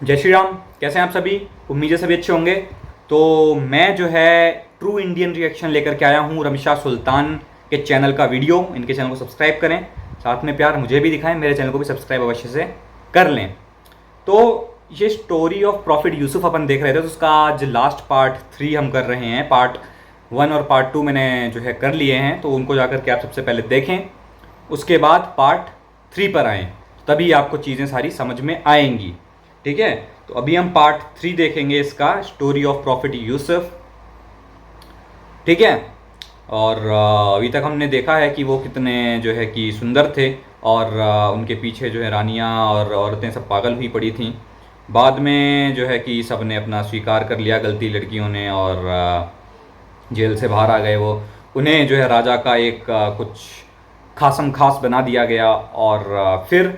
जय श्री राम। कैसे हैं आप सभी? उम्मीद है सभी अच्छे होंगे। तो मैं जो है ट्रू इंडियन रिएक्शन लेकर के आया हूँ रमिशा सुल्तान के चैनल का वीडियो। इनके चैनल को सब्सक्राइब करें, साथ में प्यार मुझे भी दिखाएं, मेरे चैनल को भी सब्सक्राइब अवश्य से कर लें। तो ये स्टोरी ऑफ प्रॉफिट यूसुफ अपन देख रहे थे, तो उसका आज लास्ट पार्ट 3 हम कर रहे हैं। पार्ट 1 और पार्ट 2 मैंने जो है कर लिए हैं, तो उनको जाकर के आप सबसे पहले देखें, उसके बाद पार्ट 3 पर आएँ, तभी आपको चीज़ें सारी समझ में आएंगी। ठीक है, तो अभी हम पार्ट 3 देखेंगे इसका, स्टोरी ऑफ प्रॉफिट यूसुफ। ठीक है, और अभी तक हमने देखा है कि वो कितने जो है कि सुंदर थे, और उनके पीछे जो है रानियां और औरतें सब पागल हुई पड़ी थीं। बाद में जो है कि सब ने अपना स्वीकार कर लिया गलती लड़कियों ने, और जेल से बाहर आ गए वो। उन्हें जो है राजा का एक कुछ खासम खास बना दिया गया, और फिर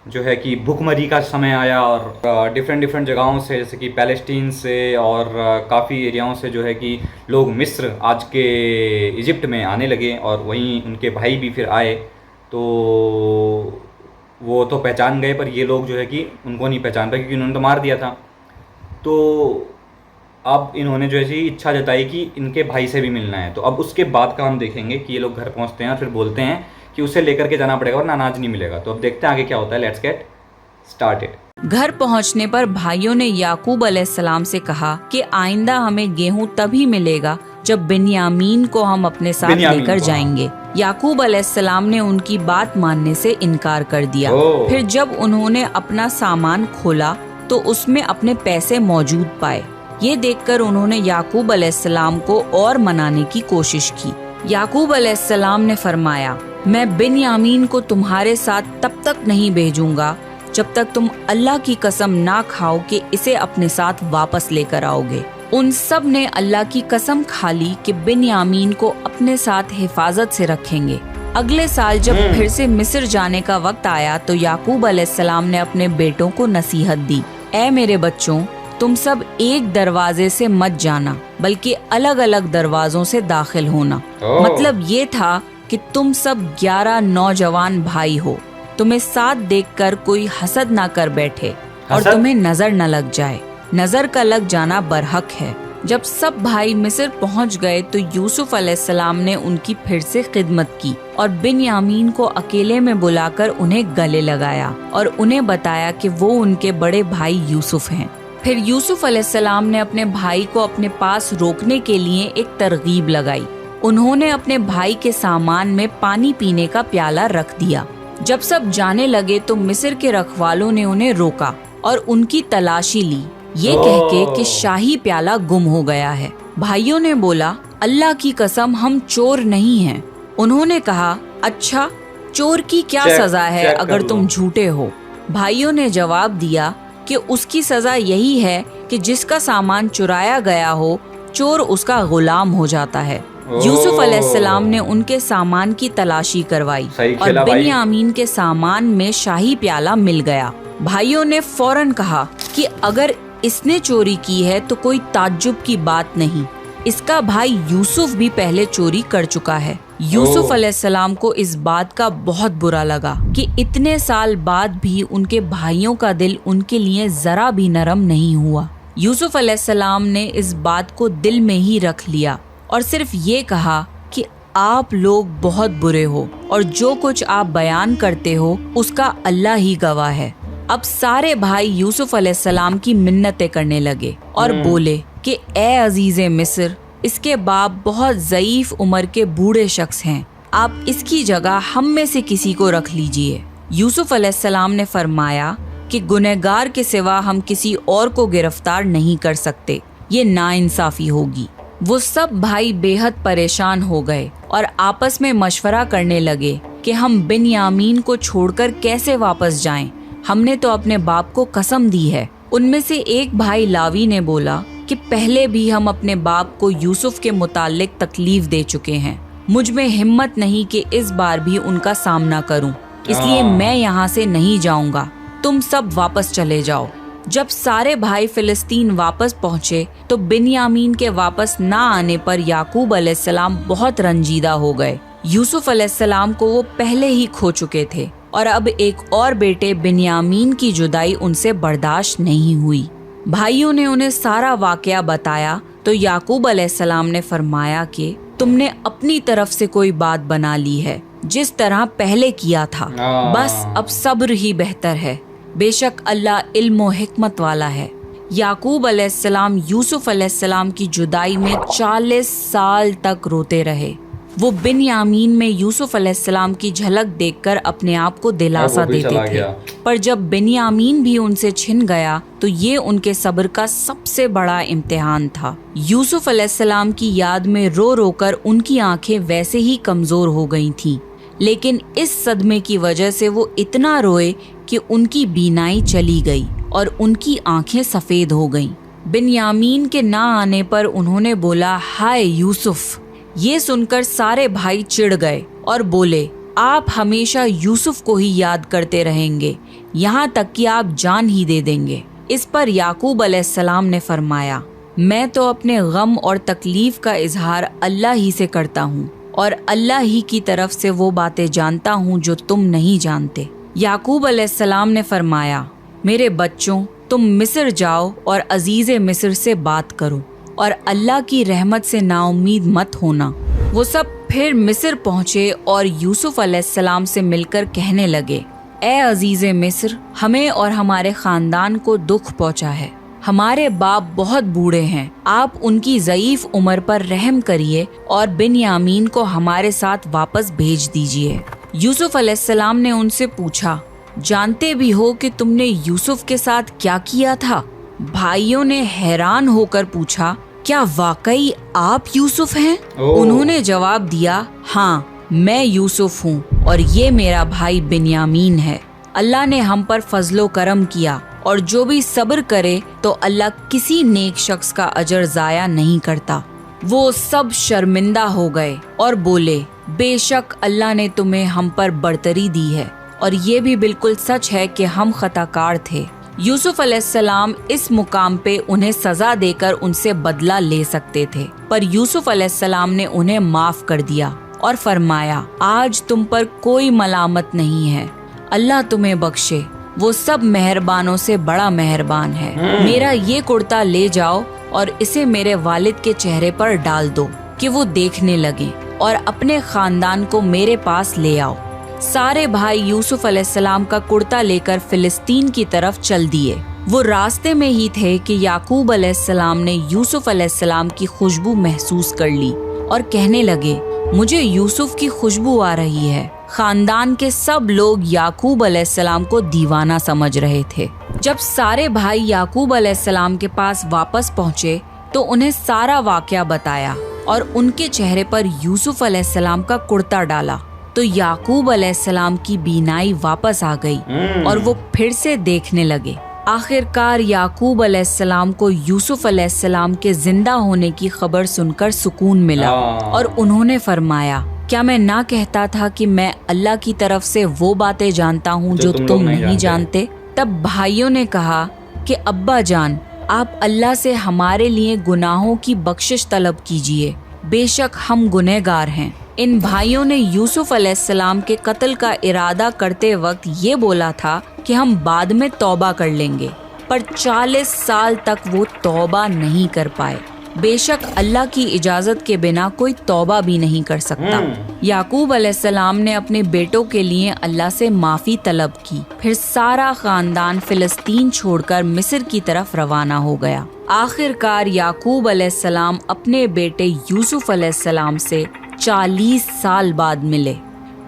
जो है कि भुखमरी का समय आया, और डिफरेंट जगहों से, जैसे कि पैलेस्टीन से और काफ़ी एरियाओं से जो है कि लोग मिस्र, आज के इजिप्ट में आने लगे, और वहीं उनके भाई भी फिर आए। तो वो तो पहचान गए, पर ये लोग जो है कि उनको नहीं पहचान पाए, क्योंकि उन्होंने तो मार दिया था। तो अब इन्होंने जो है इच्छा जताई कि इनके भाई से भी मिलना है। तो अब उसके बाद का हम देखेंगे कि ये लोग घर पहुंचते हैं और फिर बोलते हैं कि उसे लेकर के जाना पड़ेगा वरना अनाज नहीं मिलेगा। तो अब देखते हैं आगे क्या होता है। Let's get started. घर पहुंचने पर भाइयों ने याकूब अलैहिस्सलाम से कहा कि आइंदा हमें गेहूं तभी मिलेगा जब बिन्यामीन को हम अपने साथ लेकर जाएंगे। याकूब अलैहिस्सलाम ने उनकी बात मानने से इनकार कर दिया। फिर जब उन्होंने अपना सामान खोला तो उसमें अपने पैसे मौजूद पाए। ये देखकर उन्होंने याकूब अलैहिस्सलाम को और मनाने की कोशिश की। याकूब अलैहिस्सलाम ने फरमाया, मैं बिन्यामीन को तुम्हारे साथ तब तक नहीं भेजूंगा जब तक तुम अल्लाह की कसम ना खाओ कि इसे अपने साथ वापस लेकर आओगे। उन सब ने अल्लाह की कसम खा ली कि बिन्यामीन को अपने साथ हिफाजत से रखेंगे। अगले साल जब फिर से मिस्र जाने का वक्त आया तो याकूब अलैहिस्सलाम ने अपने बेटों को नसीहत दी, ऐ मेरे बच्चों, तुम सब एक दरवाजे से मत जाना, बल्कि अलग अलग दरवाजों से दाखिल होना। मतलब ये था कि तुम सब 11 नौजवान भाई हो, तुम्हें साथ देखकर कोई हसद ना कर बैठे और तुम्हें नजर न लग जाए। नजर का लग जाना बरहक है। जब सब भाई मिस्र पहुंच गए तो यूसुफ अलैहिस्सलाम ने उनकी फिर से खिदमत की और बिन्यामीन को अकेले में बुलाकर उन्हें गले लगाया और उन्हें बताया कि वो उनके बड़े भाई यूसुफ हैं। फिर यूसुफ अलैहिस्सलाम ने अपने भाई को अपने पास रोकने के लिए एक तरगीब लगाई। उन्होंने अपने भाई के सामान में पानी पीने का प्याला रख दिया। जब सब जाने लगे तो मिस्र के रखवालों ने उन्हें रोका और उनकी तलाशी ली, ये कह के कि शाही प्याला गुम हो गया है। भाइयों ने बोला, अल्लाह की कसम हम चोर नहीं हैं। उन्होंने कहा, अच्छा, चोर की क्या सजा है अगर तुम झूठे हो? भाइयों ने जवाब दिया कि उसकी सजा यही है कि जिसका सामान चुराया गया हो, चोर उसका गुलाम हो जाता है। यूसुफ अलैहिस्सलाम ने उनके सामान की तलाशी करवाई और बिन्यामीन के सामान में शाही प्याला मिल गया। भाइयों ने फौरन कहा कि अगर इसने चोरी की है तो कोई ताज्जुब की बात नहीं, इसका भाई यूसुफ भी पहले चोरी कर चुका है। यूसुफ अलैहिस्सलाम को इस बात का बहुत बुरा लगा कि इतने साल बाद भी उनके भाइयों का दिल उनके लिए जरा भी नरम नहीं हुआ। यूसुफ अलैहिस्सलाम ने इस बात को दिल में ही रख लिया और सिर्फ ये कहा कि आप लोग बहुत बुरे हो और जो कुछ आप बयान करते हो उसका अल्लाह ही गवाह है। अब सारे भाई यूसुफ अलैहिस्सलाम की मिन्नतें करने लगे और बोले कि ए अजीज़े मिस्र, इसके बाप बहुत ज़ईफ उम्र के बूढ़े शख्स हैं, आप इसकी जगह हम में से किसी को रख लीजिए। यूसुफ अलैहिस्सलाम ने फरमाया कि गुनहगार के सिवा हम किसी और को गिरफ्तार नहीं कर सकते, ये नाइंसाफी होगी। वो सब भाई बेहद परेशान हो गए और आपस में मशवरा करने लगे कि हम बिन्यामीन को छोड़कर कैसे वापस जाएं। हमने तो अपने बाप को कसम दी है। उनमें से एक भाई लावी ने बोला कि पहले भी हम अपने बाप को यूसुफ के मुताल्लिक तकलीफ दे चुके हैं, मुझ में हिम्मत नहीं कि इस बार भी उनका सामना करूं, इसलिए मैं यहाँ से नहीं जाऊंगा, तुम सब वापस चले जाओ। जब सारे भाई फिलिस्तीन वापस पहुँचे तो बिन्यामीन के वापस ना आने पर याकूब अलैहिस्सलाम बहुत रंजीदा हो गए। यूसुफ अलैहिस्सलाम को वो पहले ही खो चुके थे। और अब एक और बेटे बिन्यामीन की जुदाई उनसे बर्दाश्त नहीं हुई। भाइयों ने उन्हें सारा वाकया बताया तो याकूब अलैहिस्सलाम ने फरमाया कि तुमने अपनी तरफ से कोई बात बना ली है जिस तरह पहले किया था, बस अब सब्र ही बेहतर है। बेशक अल्लाह इल्म और हिकमत वाला है। याकूब अलैहिस्सलाम यूसुफ अलैहिस्सलाम की जुदाई में 40 साल तक रोते रहे। वो बिन्यामीन में यूसुफ अलैहिस्सलाम की झलक देखकर अपने आप को दिलासा देते थे, पर जब बिन्यामीन भी उनसे छिन गया तो ये उनके सब्र का सबसे बड़ा इम्तिहान था। यूसुफ अलैहिस्सलाम की याद में रो रो कर उनकी आंखें वैसे ही कमजोर हो गई थीं, लेकिन इस सदमे की वजह से वो इतना रोए कि उनकी बीनाई चली गई और उनकी आंखें सफेद हो गईं। बिन्यामीन के ना आने पर उन्होंने बोला, हाय यूसुफ। ये सुनकर सारे भाई चिढ़ गए और बोले, आप हमेशा यूसुफ को ही याद करते रहेंगे, यहाँ तक कि आप जान ही दे देंगे। इस पर याकूब अलैहिस्सलाम ने फरमाया, मैं तो अपने गम और तकलीफ का इजहार अल्लाह ही से करता हूँ और अल्लाह ही की तरफ से वो बातें जानता हूँ जो तुम नहीं जानते। याकूब अलैहिस्सलाम ने फरमाया, मेरे बच्चों, तुम मिस्र जाओ और अजीज मिस्र से बात करो और अल्लाह की रहमत से नाउम्मीद मत होना। वो सब फिर मिस्र पहुँचे और यूसुफ अलैहिस्सलाम से मिलकर कहने लगे, ए अजीज मिस्र, हमें और हमारे खानदान को दुख पहुँचा है। हमारे बाप बहुत बूढ़े हैं, आप उनकी ज़ईफ उम्र पर रहम करिए और बिन्यामीन को हमारे साथ वापस भेज दीजिए। यूसुफ अलैहिस्सलाम ने उनसे पूछा, जानते भी हो कि तुमने यूसुफ के साथ क्या किया था? भाइयों ने हैरान होकर पूछा, क्या वाकई आप यूसुफ हैं? उन्होंने जवाब दिया, हाँ, मैं यूसुफ हूँ और ये मेरा भाई बिन्यामीन है। अल्लाह ने हम पर फजलो करम किया और जो भी सब्र करे तो अल्लाह किसी नेक शख्स का अजर जाया नहीं करता। वो सब शर्मिंदा हो गए और बोले, बेशक अल्लाह ने तुम्हें हम पर बरतरी दी है और ये भी बिल्कुल सच है कि हम खताकार थे। यूसुफ अलैहिस्सलाम इस मुकाम पे उन्हें सजा देकर उनसे बदला ले सकते थे, पर यूसुफ अलैहिस्सलाम ने उन्हें माफ कर दिया और फरमाया, आज तुम पर कोई मलामत नहीं है, अल्लाह तुम्हें बख्शे, वो सब मेहरबानों से बड़ा मेहरबान है। मेरा ये कुर्ता ले जाओ और इसे मेरे वालिद के चेहरे पर डाल दो कि वो देखने लगे और अपने खानदान को मेरे पास ले आओ। सारे भाई यूसुफ अलैहिस्सलाम का कुर्ता लेकर फिलिस्तीन की तरफ चल दिए। वो रास्ते में ही थे कि याकूब अलैहिस्सलाम ने यूसुफ अलैहिस्सलाम की खुशबू महसूस कर ली और कहने लगे, मुझे यूसुफ की खुशबू आ रही है। खानदान के सब लोग याकूब अलैहिस्सलाम को दीवाना समझ रहे थे। जब सारे भाई याकूब अलैहिस्सलाम के पास वापस पहुँचे तो उन्हें सारा वाकया बताया और उनके चेहरे पर यूसुफ अलैहिस्सलाम का कुर्ता डाला तो याकूब अलैहिस्सलाम की बीनाई वापस आ गई और वो फिर से देखने लगे। आखिरकार याकूब अलैहिस्सलाम को यूसुफ अलैहिस्सलाम के जिंदा होने की खबर सुनकर सुकून मिला और उन्होंने फरमाया, क्या मैं ना कहता था कि मैं अल्लाह की तरफ से वो बातें जानता हूँ जो तुम नहीं जानते? तब भाइयों ने कहा कि अब्बा जान, आप अल्लाह से हमारे लिए गुनाहों की बख्शिश तलब कीजिए, बेशक हम गुनहगार हैं। इन भाइयों ने यूसुफ अलैहिस्सलाम के कत्ल का इरादा करते वक्त ये बोला था कि हम बाद में तौबा कर लेंगे, पर 40 साल तक वो तौबा नहीं कर पाए। बेशक अल्लाह की इजाजत के बिना कोई तौबा भी नहीं कर सकता। याकूब अलैहिस्सलाम ने अपने बेटों के लिए अल्लाह से माफी तलब की। फिर सारा खानदान फिलिस्तीन छोड़कर मिस्र की तरफ रवाना हो गया। आखिरकार याकूब अलैहिस्सलाम अपने बेटे यूसुफ अलैहिस्सलाम से 40 साल बाद मिले।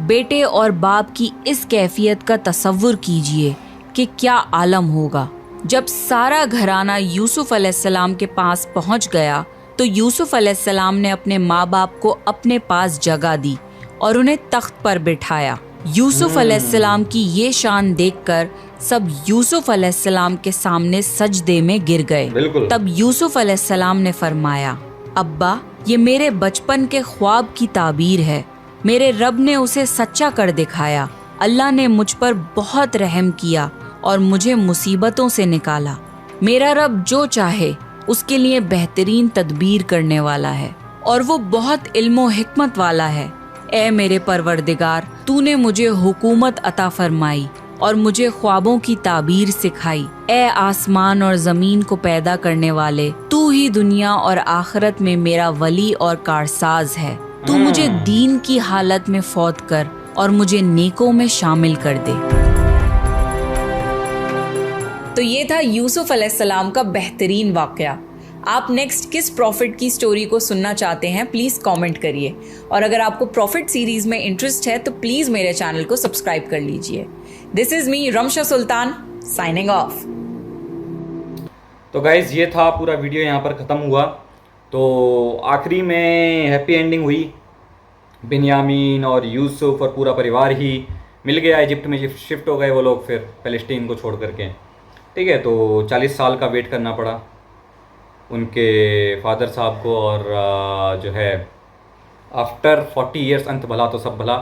बेटे और बाप की इस कैफियत का तसव्वुर कीजिए कि क्या आलम होगा। जब सारा घराना यूसुफ अलैहिस्सलाम के पास पहुंच गया तो यूसुफ अलैहिस्सलाम ने अपने माँ बाप को अपने पास जगह दी और उन्हें तख्त पर बिठाया। यूसुफ अलैहिस्सलाम की ये शान देखकर सब यूसुफ अलैहिस्सलाम के सामने सजदे में गिर गए। तब यूसुफ अलैहिस्सलाम ने फरमाया, अब्बा, ये मेरे बचपन के ख्वाब की ताबीर है। मेरे रब ने उसे सच्चा कर दिखाया। अल्लाह ने मुझ पर बहुत रहम किया और मुझे मुसीबतों से निकाला। मेरा रब जो चाहे उसके लिए बेहतरीन तदबीर करने वाला है और वो बहुत इल्म और हिकमत वाला है। ए मेरे परवरदिगार, तूने मुझे हुकूमत अता फरमाई और मुझे ख्वाबों की ताबीर सिखाई। ए आसमान और जमीन को पैदा करने वाले, तू ही दुनिया और आखिरत में मेरा वली और कारसाज है। तू मुझे दीन की हालत में फौत कर और मुझे नेकों में शामिल कर दे। तो ये था यूसुफ अलैहिस्सलाम का बेहतरीन वाक़या। आप नेक्स्ट किस प्रॉफिट की स्टोरी को सुनना चाहते हैं, प्लीज़ कमेंट करिए। और अगर आपको प्रॉफिट सीरीज़ में इंटरेस्ट है तो प्लीज़ मेरे चैनल को सब्सक्राइब कर लीजिए। This is me Ramsha Sultan signing off. तो गाइज़ ये था पूरा वीडियो, यहाँ पर ख़त्म हुआ। तो आखिरी में हैप्पी एंडिंग हुई, बिन्यामीन और यूसुफ और पूरा परिवार ही मिल गया, इजिप्ट में शिफ्ट हो गए वो लोग फिर फ़लस्तीन को छोड़ करके। ठीक है, तो 40 साल का वेट करना पड़ा उनके फादर साहब को, और जो है आफ्टर 40 ईयर्स अंत भला तो सब भला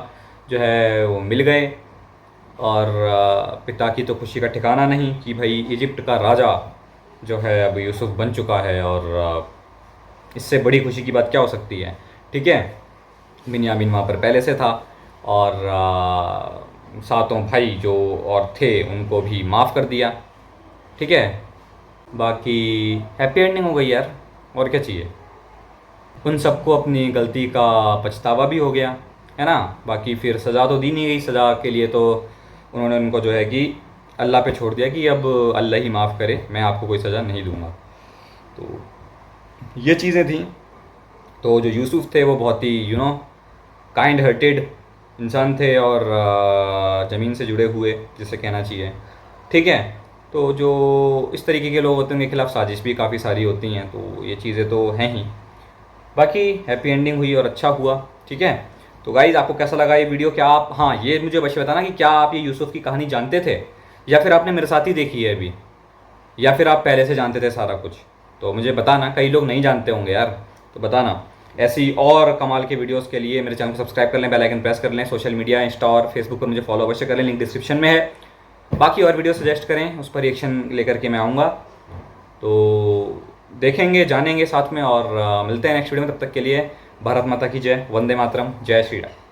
जो है वो मिल गए। और पिता की तो खुशी का ठिकाना नहीं कि भाई इजिप्ट का राजा जो है अब यूसुफ बन चुका है, और इससे बड़ी खुशी की बात क्या हो सकती है। ठीक है, बिन्यामीन वहाँ पर पहले से था, और सातों भाई जो और थे उनको भी माफ़ कर दिया। ठीक है, बाकी हैप्पी एंडिंग हो गई यार, और क्या चाहिए। उन सबको अपनी गलती का पछतावा भी हो गया, है ना। बाकी फिर सज़ा तो दी नहीं गई, सज़ा के लिए तो उन्होंने उनको जो है कि अल्लाह पे छोड़ दिया कि अब अल्लाह ही माफ़ करे, मैं आपको कोई सज़ा नहीं दूंगा। तो ये चीज़ें थी। तो जो यूसुफ थे वो बहुत ही काइंड हार्टेड इंसान थे, और ज़मीन से जुड़े हुए जिसे कहना चाहिए। ठीक है, तो जो इस तरीके के लोग होते हैं उनके खिलाफ साजिश भी काफ़ी सारी होती हैं, तो ये चीज़ें तो हैं ही। बाकी हैप्पी एंडिंग हुई और अच्छा हुआ। ठीक है, तो गाइज़ आपको कैसा लगा ये वीडियो? क्या आप, हाँ ये मुझे बस बताना कि क्या आप ये यूसुफ की कहानी जानते थे, या फिर आपने मेरे साथ ही देखी है अभी, या फिर आप पहले से जानते थे सारा कुछ? तो मुझे बताना, कई लोग नहीं जानते होंगे यार, तो बताना। ऐसी और कमाल के वीडियोस के लिए मेरे चैनल को सब्सक्राइब कर लें, बेल आइकन प्रेस कर लें। सोशल मीडिया इंस्टा और फेसबुक पर मुझे फॉलो अवश्य कर लें, लिंक डिस्क्रिप्शन में है। बाकी और वीडियो सजेस्ट करें, उस पर रिएक्शन लेकर के मैं आऊँगा। तो देखेंगे, जानेंगे साथ में, और मिलते हैं नेक्स्ट वीडियो में। तब तक के लिए भारत माता की जय, वंदे मातरम, जय श्री राम।